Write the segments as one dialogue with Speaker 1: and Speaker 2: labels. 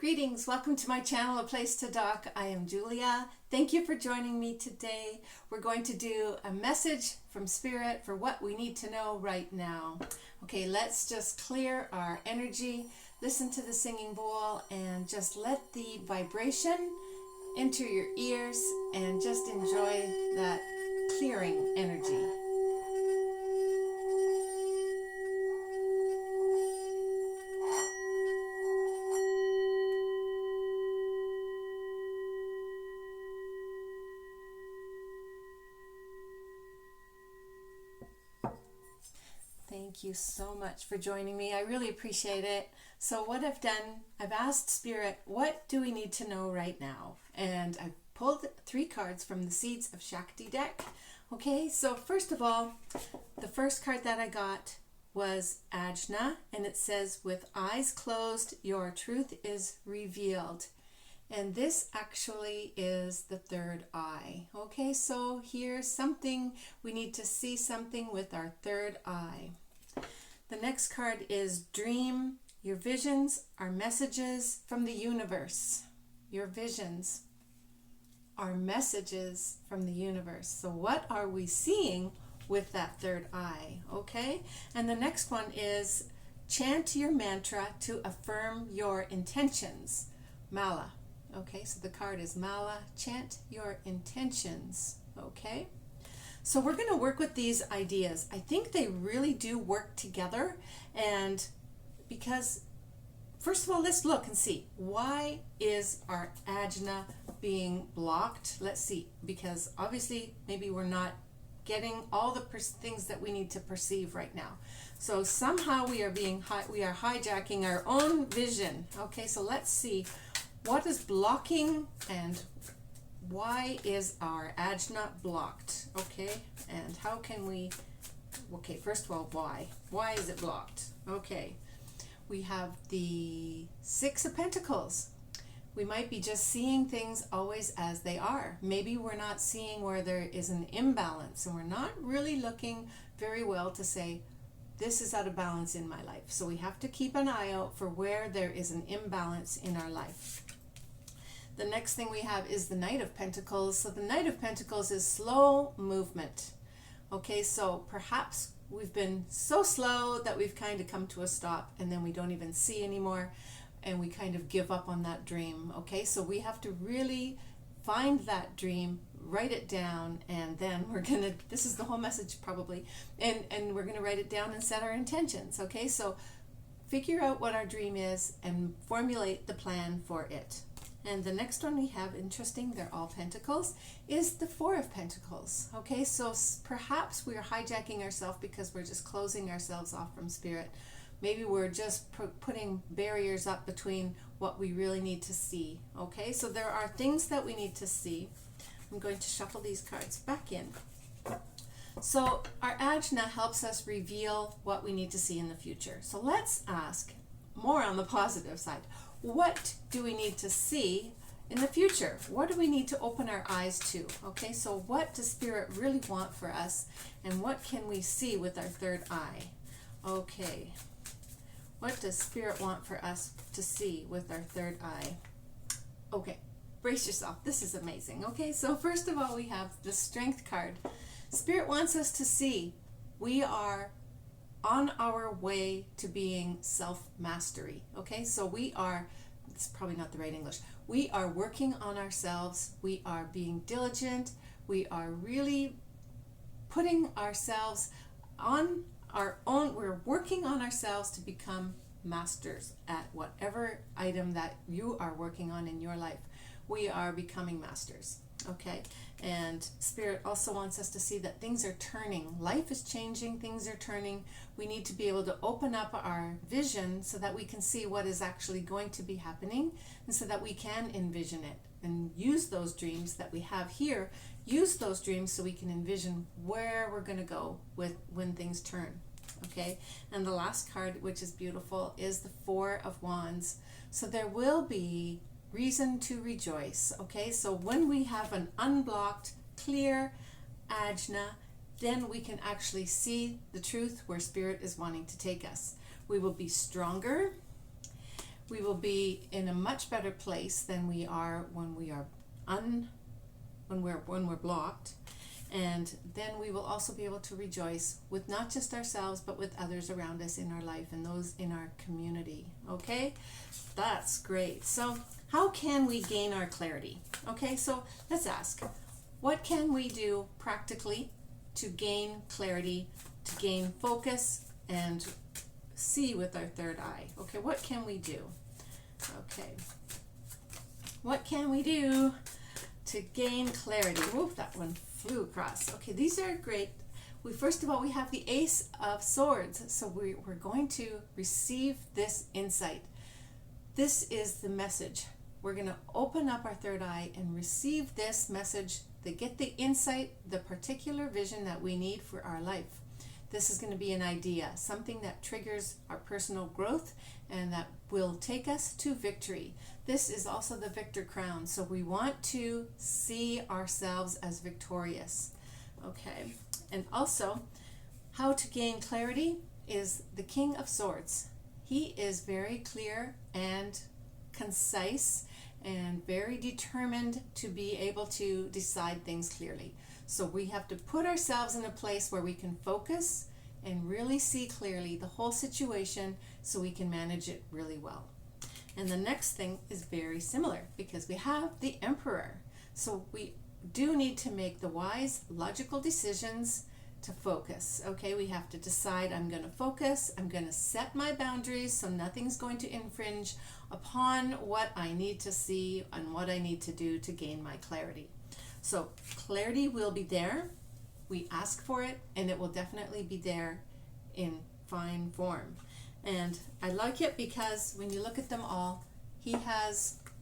Speaker 1: Greetings, welcome to my channel, A Place to Doc. I am Julia. Thank you for joining me today. We're going to do a message from Spirit for what we need to know right now. Okay, let's just clear our energy, listen to the singing bowl, and just let the vibration enter your ears and just enjoy that clearing energy. Thank you so much for joining me. I really appreciate it. So what I've done, I've asked Spirit, what do we need to know right now? And I pulled 3 cards from the Seeds of Shakti deck. Okay, so first of all, the first card that I got was Ajna, and it says, with eyes closed, your truth is revealed. And this actually is the third eye. Okay, so here's something, we need to see something with our third eye. The next card is Dream. Your visions are messages from the universe. Your visions are messages from the universe. So what are we seeing with that third eye? Okay, and the next one is chant your mantra to affirm your intentions. Mala. Okay, so the card is Mala, chant your intentions. Okay, so we're going to work with these ideas. I think they really do work together, and because first of all, let's look and see, why is our Ajna being blocked? Let's see, because obviously maybe we're not getting all the things that we need to perceive right now. So somehow we are hijacking our own vision. Okay, so let's see what is blocking and why is our Ajna blocked? Okay, and how can we, okay, first of all, why? Why is it blocked? Okay, we have the 6 of Pentacles. We might be just seeing things always as they are. Maybe we're not seeing where there is an imbalance, and we're not really looking very well to say, this is out of balance in my life. So we have to keep an eye out for where there is an imbalance in our life. The next thing we have is the Knight of Pentacles. So the Knight of Pentacles is slow movement. Okay, so perhaps we've been so slow that we've kind of come to a stop, and then we don't even see anymore, and we kind of give up on that dream. Okay, so we have to really find that dream, write it down, and then we're gonna, this is the whole message probably, and we're gonna write it down and set our intentions. Okay, so figure out what our dream is and formulate the plan for it. And the next one we have, interesting, they're all Pentacles, is the 4 of Pentacles. Okay, so perhaps we're hijacking ourselves because we're just closing ourselves off from Spirit. Maybe we're just putting barriers up between what we really need to see. Okay, so there are things that we need to see. I'm going to shuffle these cards back in. So our Ajna helps us reveal what we need to see in the future. So let's ask more on the positive side. What do we need to see in the future? What do we need to open our eyes to? Okay, so what does Spirit really want for us, and what can we see with our third eye? Okay, what does Spirit want for us to see with our third eye? Okay, brace yourself. This is amazing. Okay, so first of all, we have the Strength card. Spirit wants us to see we are on our way to being self-mastery. Okay, so we are, it's probably not the right English, we are working on ourselves, we are being diligent, we are really putting ourselves on our own, we're working on ourselves to become masters at whatever item that you are working on in your life. We are becoming masters. Okay, and Spirit also wants us to see that things are turning. Life is changing, things are turning. We need to be able to open up our vision so that we can see what is actually going to be happening, and so that we can envision it and use those dreams that we have here, use those dreams so we can envision where we're going to go with when things turn. Okay, and the last card, which is beautiful, is the 4 of Wands. So there will be reason to rejoice. Okay, so when we have an unblocked, clear Ajna, then we can actually see the truth where Spirit is wanting to take us. We will be stronger. we will be in a much better place than we are when we're blocked. And then we will also be able to rejoice with not just ourselves, but with others around us in our life and those in our community. Okay, that's great. So how can we gain our clarity? Okay, so let's ask, what can we do practically to gain clarity, to gain focus, and see with our third eye? Okay, what can we do? Okay, what can we do to gain clarity? Whoop, that one flew across. Okay, these are great. First of all, we have the Ace of Swords. So we're going to receive this insight. This is the message. We're going to open up our third eye and receive this message, to get the insight, the particular vision that we need for our life. This is going to be an idea, something that triggers our personal growth and that will take us to victory. This is also the Victor Crown, so we want to see ourselves as victorious. Okay, and also how to gain clarity is the King of Swords. He is very clear and concise and very determined to be able to decide things clearly. So we have to put ourselves in a place where we can focus and really see clearly the whole situation so we can manage it really well. And the next thing is very similar because we have the Emperor. So we do need to make the wise, logical decisions to focus. Okay, we have to decide, I'm going to focus, I'm going to set my boundaries so nothing's going to infringe upon what I need to see and what I need to do to gain my clarity. So clarity will be there. We ask for it, and it will definitely be there in fine form. And I like it because when you look at them all,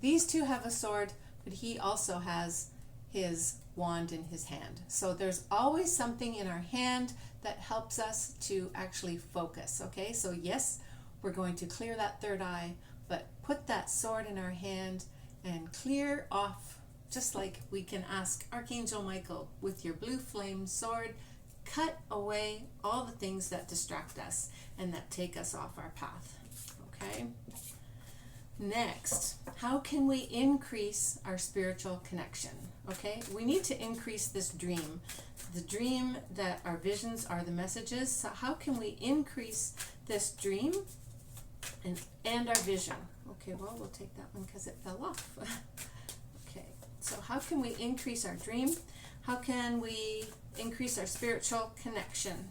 Speaker 1: these two have a sword, but he also has his wand in his hand. So there's always something in our hand that helps us to actually focus. Okay, so yes, we're going to clear that third eye, but put that sword in our hand and clear off. Just like we can ask Archangel Michael, with your blue flame sword, cut away all the things that distract us and that take us off our path. Okay? Next, how can we increase our spiritual connection? Okay? We need to increase this dream. The dream that our visions are the messages. So how can we increase this dream and our vision? Okay, well, we'll take that one because it fell off. So how can we increase our dream? How can we increase our spiritual connection?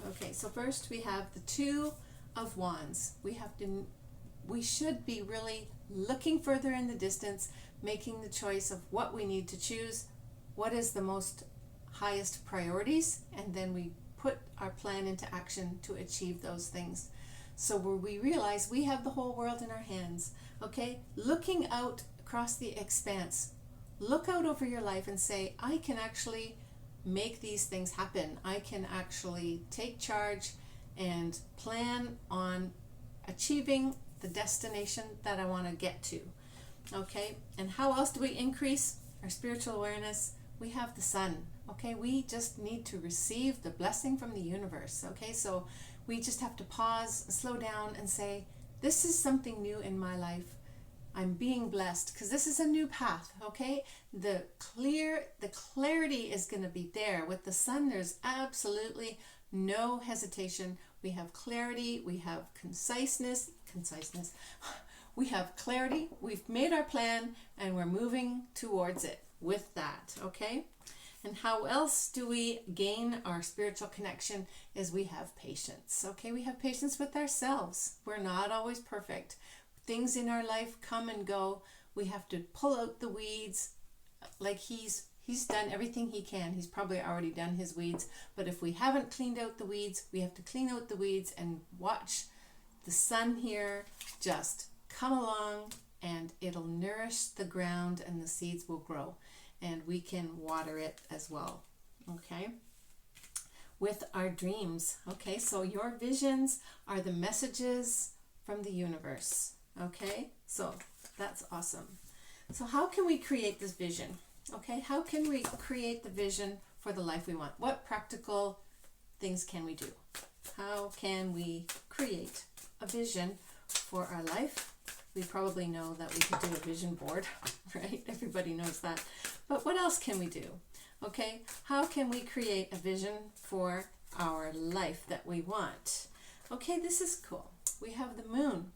Speaker 1: Okay, so first we have the Two of Wands. We should be really looking further in the distance, making the choice of what we need to choose, what is the most highest priorities, and then we put our plan into action to achieve those things. So where we realize we have the whole world in our hands, okay? Looking out across the expanse. Look out over your life and say, I can actually make these things happen. I can actually take charge and plan on achieving the destination that I want to get to. Okay, and how else do we increase our spiritual awareness? We have the sun. Okay, we just need to receive the blessing from the universe. Okay, so we just have to pause, slow down, and say, this is something new in my life. I'm being blessed because this is a new path. Okay, the clarity is going to be there. With the sun, there's absolutely no hesitation. We have clarity, we have conciseness. We have clarity, we've made our plan, and we're moving towards it with that. Okay, and how else do we gain our spiritual connection is we have patience. Okay, we have patience with ourselves. We're not always perfect. Things in our life come and go. We have to pull out the weeds. Like he's done everything he can. He's probably already done his weeds. But if we haven't cleaned out the weeds, we have to clean out the weeds and watch the sun here just come along, and it'll nourish the ground and the seeds will grow. And we can water it as well. Okay? With our dreams. Okay, so your visions are the messages from the universe. Okay, so that's awesome. So how can we create this vision? Okay, how can we create the vision for the life we want? What practical things can we do? How can we create a vision for our life We probably know that we could do a vision board, right? Everybody knows that. But what else can we do? Okay, how can we create a vision for our life that we want? Okay, this is cool. We have the moon.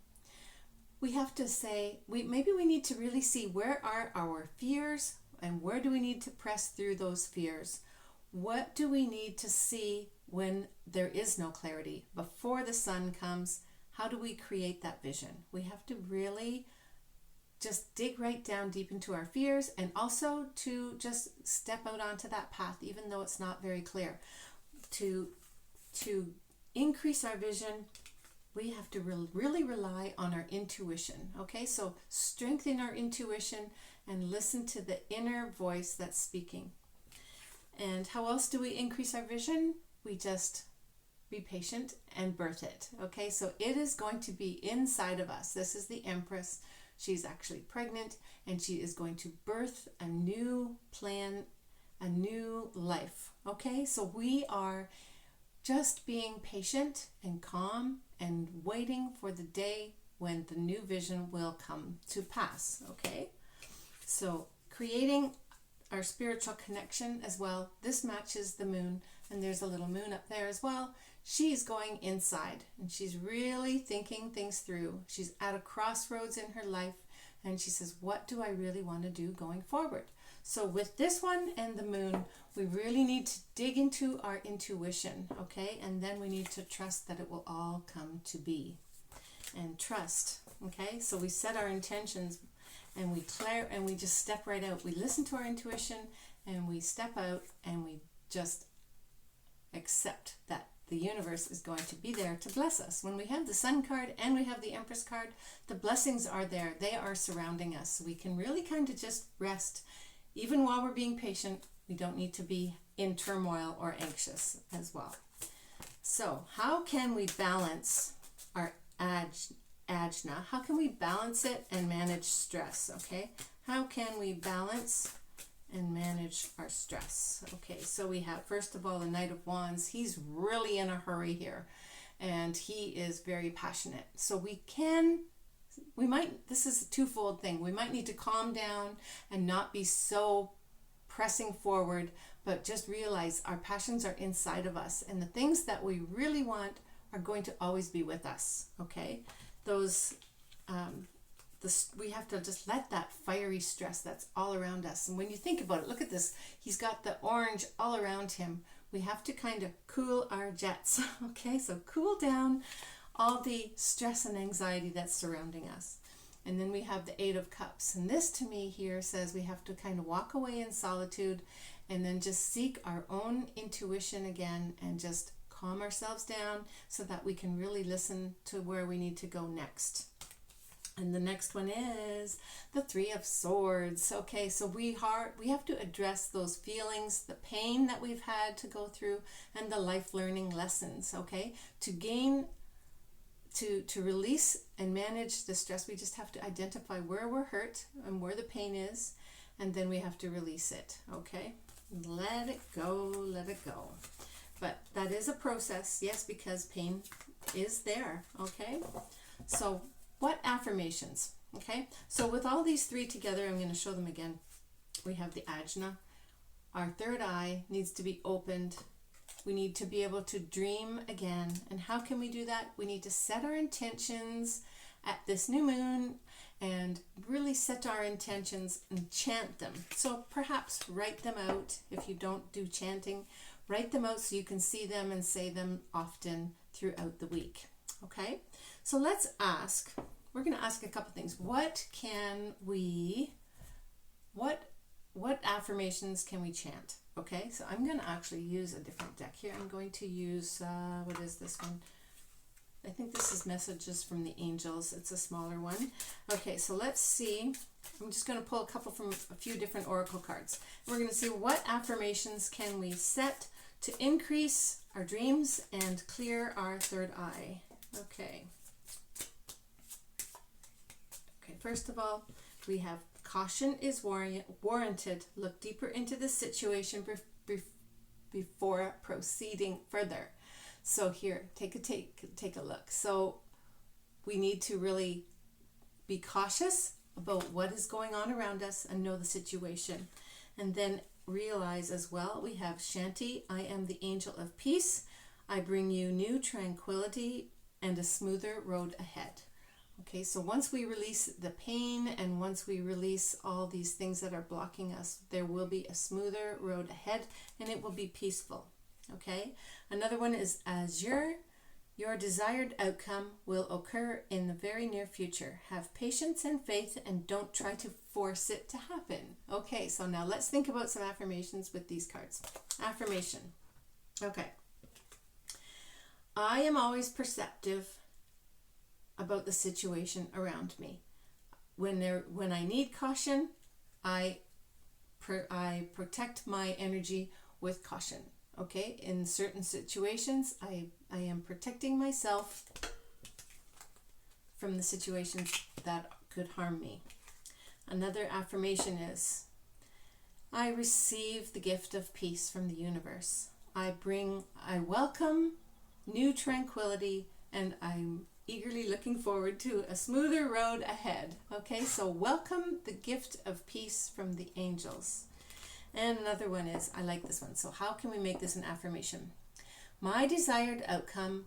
Speaker 1: We have to say, maybe we need to really see where are our fears and where do we need to press through those fears. What do we need to see when there is no clarity? Before the sun comes, how do we create that vision? We have to really just dig right down deep into our fears, and also to just step out onto that path, even though it's not very clear. To increase our vision, we have to really rely on our intuition. Okay, so strengthen our intuition and listen to the inner voice that's speaking. And how else do we increase our vision? We just be patient and birth it. Okay, so it is going to be inside of us. This is the Empress. She's actually pregnant, and she is going to birth a new plan, a new life. Okay, so we are just being patient and calm and waiting for the day when the new vision will come to pass. Okay, so creating our spiritual connection as well. This matches the moon, and there's a little moon up there as well. She's going inside, and she's really thinking things through. She's at a crossroads in her life, and she says, what do I really want to do going forward? So with this one and the moon, we really need to dig into our intuition, okay? And then we need to trust that it will all come to be. And trust, okay? So we set our intentions, and we just step right out. We listen to our intuition, and we step out, and we just accept that the universe is going to be there to bless us. When we have the Sun card and we have the Empress card, the blessings are there. They are surrounding us. So we can really kind of just rest. Even while we're being patient, we don't need to be in turmoil or anxious as well. So how can we balance our Ajna? How can we balance it and manage stress? Okay, how can we balance and manage our stress? Okay, so we have, first of all, the Knight of Wands. He's really in a hurry here, and he is very passionate. So this is a twofold thing. We might need to calm down and not be so pressing forward, but just realize our passions are inside of us, and the things that we really want are going to always be with us. Okay, we have to just let that fiery stress that's all around us. And when you think about it, look at this. He's got the orange all around him. We have to kind of cool our jets. Okay, so cool down all the stress and anxiety that's surrounding us. And then we have the Eight of Cups. And this to me here says we have to kind of walk away in solitude and then just seek our own intuition again and just calm ourselves down so that we can really listen to where we need to go next. And the next one is the Three of Swords. Okay, so we have to address those feelings, the pain that we've had to go through, and the life learning lessons. Okay, to release and manage the stress, we just have to identify where we're hurt and where the pain is, and then we have to release it. Okay, let it go, let it go. But that is a process, yes, because pain is there. Okay, so what affirmations? Okay, so with all these three together, I'm going to show them again. We have the Ajna. Our third eye needs to be opened. We need to be able to dream again. And how can we do that? We need to set our intentions at this new moon and really set our intentions and chant them. So perhaps write them out. If you don't do chanting, write them out so you can see them and say them often throughout the week. Okay, so let's ask. We're going to ask a couple things. What affirmations can we chant? Okay, so I'm going to actually use a different deck here. I'm going to use, what is this one? I think this is Messages from the Angels. It's a smaller one. Okay, so let's see. I'm just going to pull a couple from a few different oracle cards. We're going to see what affirmations can we set to increase our dreams and clear our third eye. Okay. Okay, first of all, we have caution is warranted. Look deeper into the situation before proceeding further. So here, take a look. So we need to really be cautious about what is going on around us and know the situation. And then realize as well, we have Shanti, I am the angel of peace. I bring you new tranquility and a smoother road ahead. Okay, so once we release the pain and once we release all these things that are blocking us, there will be a smoother road ahead and it will be peaceful. Okay, another one is Azure. Your desired outcome will occur in the very near future. Have patience and faith and don't try to force it to happen. Okay, so now let's think about some affirmations with these cards. Affirmation. Okay. I am always perceptive about the situation around me. When I need caution, I protect my energy with caution. Okay, in certain situations, I am protecting myself from the situations that could harm me. Another affirmation is, I receive the gift of peace from the universe. I welcome new tranquility, and I'm eagerly looking forward to a smoother road ahead. Okay, so welcome the gift of peace from the angels. And another one is, I like this one. So how can we make this an affirmation? My desired outcome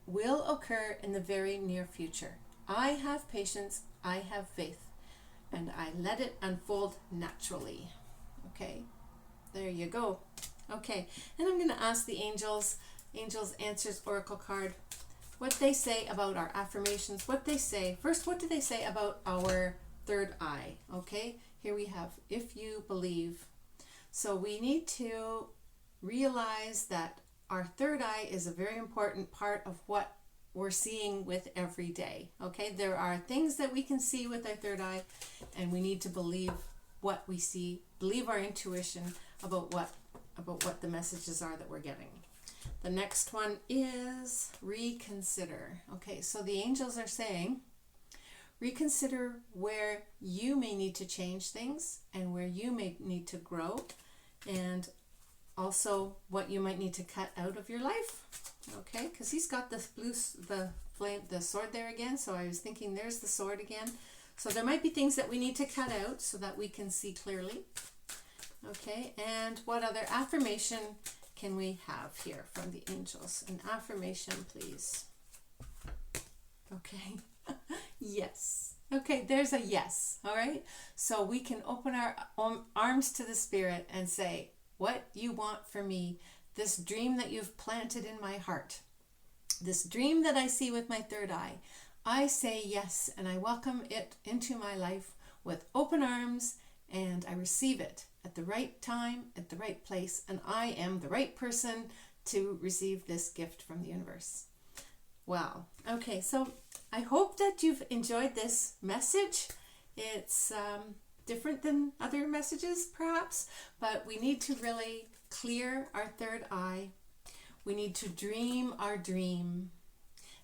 Speaker 1: will occur in the very near future. I have patience, I have faith, and I let it unfold naturally. Okay, there you go. Okay, and I'm going to ask the Angels Answers Oracle card, what they say about our affirmations, what they say. First, what do they say about our third eye? Okay, here we have, if you believe. So we need to realize that our third eye is a very important part of what we're seeing with every day. Okay, there are things that we can see with our third eye, and we need to believe what we see, believe our intuition about what the messages are that we're getting. The next one is reconsider. Okay, so the angels are saying, reconsider where you may need to change things and where you may need to grow, and also what you might need to cut out of your life. Okay, because he's got the sword there again. So I was thinking, there's the sword again. So there might be things that we need to cut out so that we can see clearly. Okay, and what other affirmation can we have here from the angels? An affirmation, please. Okay. Yes. Okay, there's a yes. All right. So we can open our arms to the Spirit and say, what you want for me, this dream that you've planted in my heart, this dream that I see with my third eye, I say yes, and I welcome it into my life with open arms, and I receive it at the right time, at the right place, and I am the right person to receive this gift from the universe. Wow. Okay, so I hope that you've enjoyed this message. It's different than other messages, perhaps, but we need to really clear our third eye. We need to dream our dream,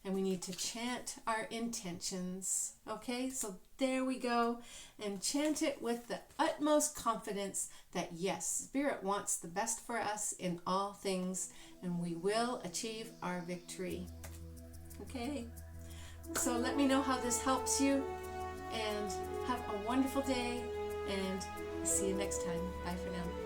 Speaker 1: and we need to chant our intentions. Okay, so there we go, and chant it with the utmost confidence that yes, Spirit wants the best for us in all things, and we will achieve our victory. Okay, so let me know how this helps you, and have a wonderful day, and see you next time. Bye for now.